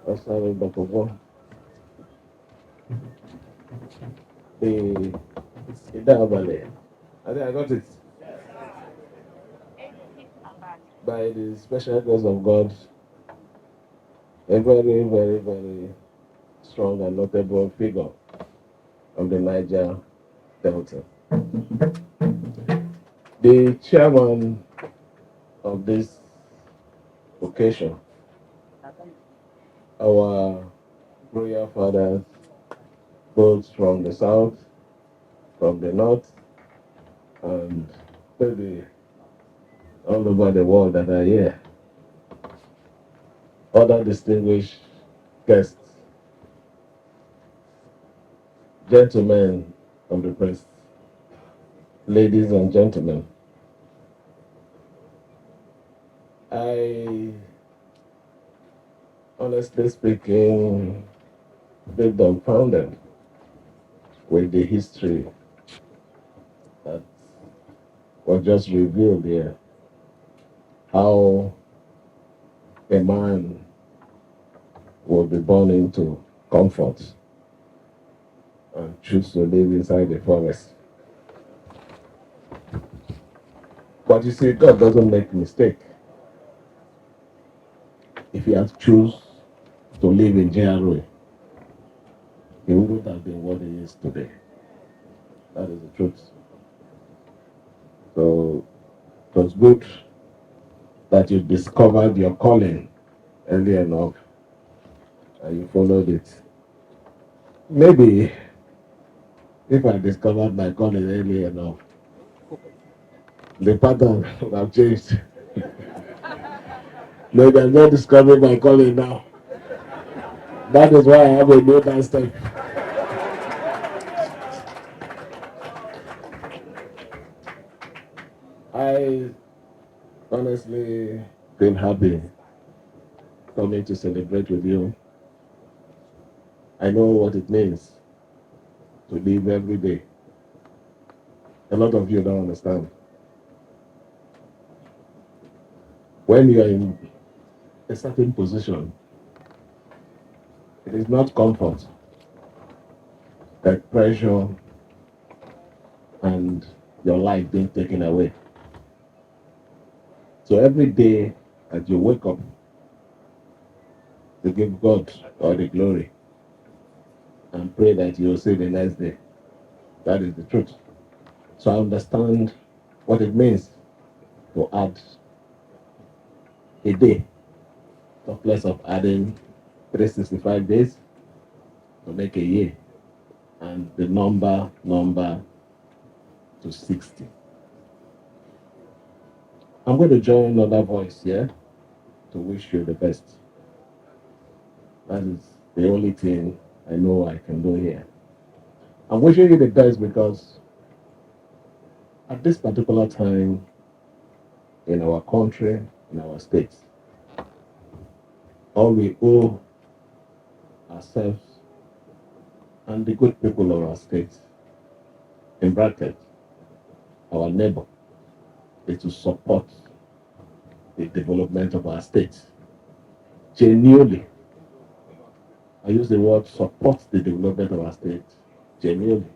Asari Dokubo, the Idabale. I think I got it. By the special grace of God, a very, very, very strong and notable figure of the Niger Delta. The chairman of this occasion, our royal fathers, both from the south, from the north, and maybe all over the world that are here. Other distinguished guests, gentlemen of the press, ladies and gentlemen, I, honestly speaking, feel dumbfounded with the history that was just revealed here. How a man will be born into comfort and choose to live inside the forest. But you see, God doesn't make mistake. If he had choose to live in GRA, he wouldn't have been what he is today. That is the truth. So it was good that you discovered your calling early enough and you followed it. Maybe if I discovered my calling early enough, the pattern would have changed. Maybe I'm not discovering my calling now. That is why I have a new dance step. I honestly feel happy coming to celebrate with you. I know what it means to live every day. A lot of you don't understand. When you are in a certain position, it is not comfort, but pressure and your life being taken away. So every day that you wake up, to give God all the glory and pray that you will see the next day. That is the truth. So I understand what it means to add a day, talk less of adding 365 days to make a year, and the number to 60. I'm going to join another voice here to wish you the best. That is the only thing I know I can do here. I'm wishing you the best because at this particular time in our country, in our states, all we owe ourselves and the good people of our state, in bracket, our neighbor, is to support the development of our state. Genuinely, I use the word support the development of our state. Genuinely.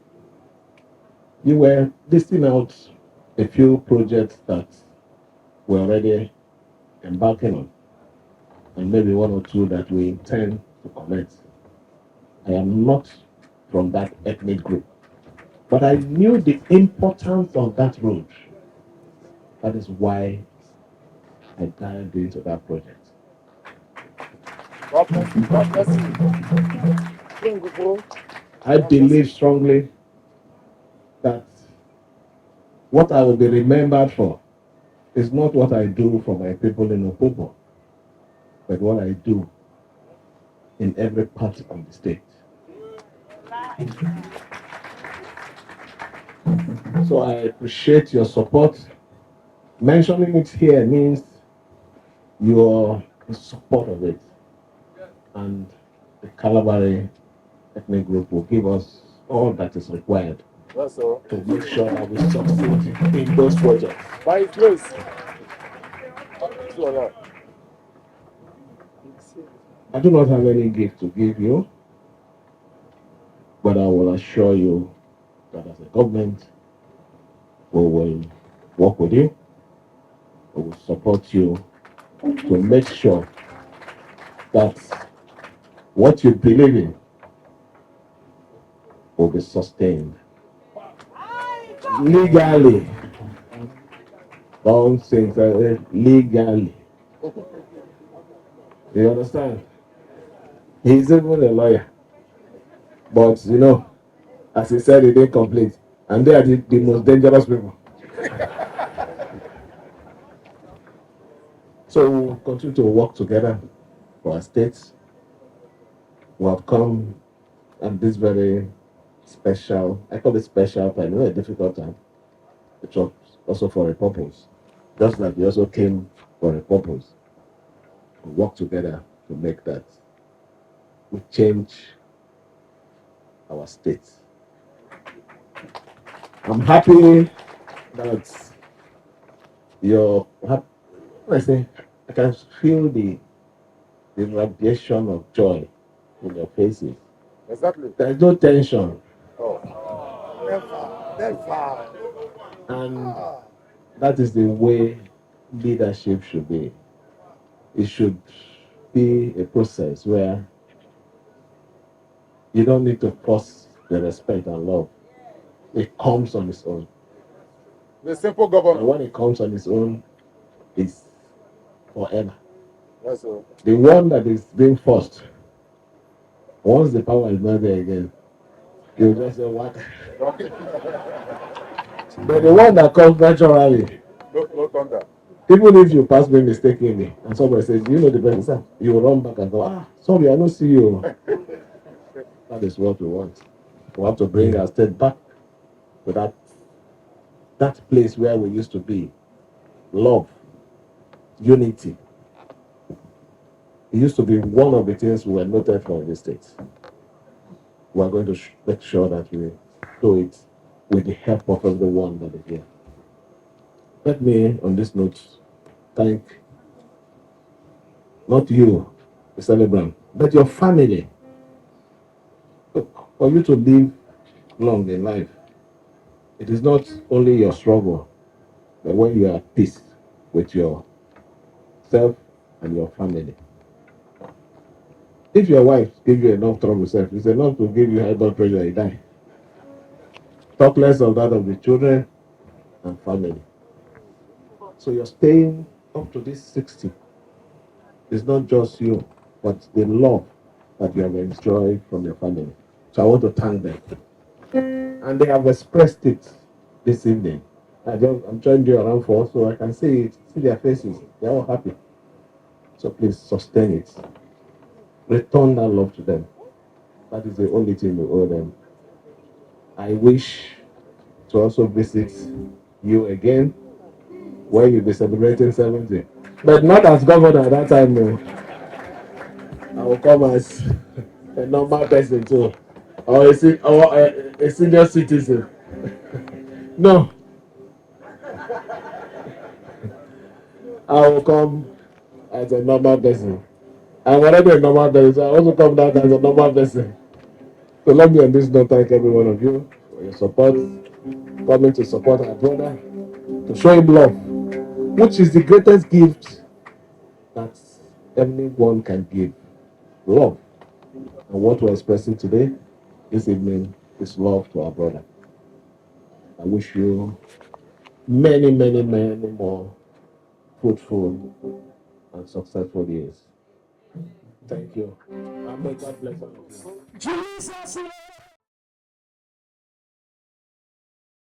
You were listing out a few projects that we're already embarking on, and maybe one or two that we intend to commence. I am not from that ethnic group, but I knew the importance of that road. That is why I dived into that project. God bless you. God bless you. I believe strongly that what I will be remembered for is not what I do for my people in Opobo, but what I do in every part of the state. So I appreciate your support. Mentioning it here means you're in support of it. And the Kalabari ethnic group will give us all that is required to make sure that we succeed in those projects. By His grace. I do not have any gift to give you, but I will assure you that as a government, we will work with you, we will support you to make sure that what you believe in will be sustained legally. Don't think legally. You understand? He's even a lawyer, but as he said, he didn't complete, and they are the most dangerous people. So we'll continue to work together for our states. We have come at this very special, I call it special time, a difficult time. It was also for a purpose. Just like we also came for a purpose. We work together to make that. We change our state. I'm happy that I can feel the radiation of joy in your faces. Exactly. There's no tension. Oh. Never. And that is the way leadership should be. It should be a process where you don't need to force the respect and love. It comes on its own. The simple government. And when it comes on its own, it's forever. Yes, sir. The one that is being forced, once the power is not there again, you just say what? But the one that comes naturally, No thunder. even if you pass me mistakenly and somebody says, "Do you know the person?" Sir, you will run back and go, sorry, I don't see you. That is what we want. We have to bring our state back to that place where we used to be. Love, unity. It used to be one of the things we were noted for in the States. We are going to make sure that we do it with the help of everyone that is here. Let me, on this note, thank not you, the celebrant, but your family. For you to live long in life, it is not only your struggle, but when you are at peace with yourself and your family. If your wife gives you enough trouble, self, it's enough to give you high blood pressure, you die. Talk less of that of the children and family. So you're staying up to this 60. It's not just you, but the love that you have enjoyed from your family. So I want to thank them. And they have expressed it this evening. I'm trying to do around for so I can see it, see their faces. They're all happy. So please sustain it. Return that love to them. That is the only thing we owe them. I wish to also visit you again when you'll be celebrating 70. But not as governor at that time. No. I will come as a normal person too. Or a senior citizen. No. I will come as a normal person. I'm already a normal person, so I also come down as a normal person. So let me on this note thank every one of you for your support, coming to support our brother, to show him love, which is the greatest gift that anyone can give. Love. And what we're expressing today, this evening, is love to our brother. I wish you many, many, many more fruitful and successful years. Thank you. And may God bless all of you. Jesus.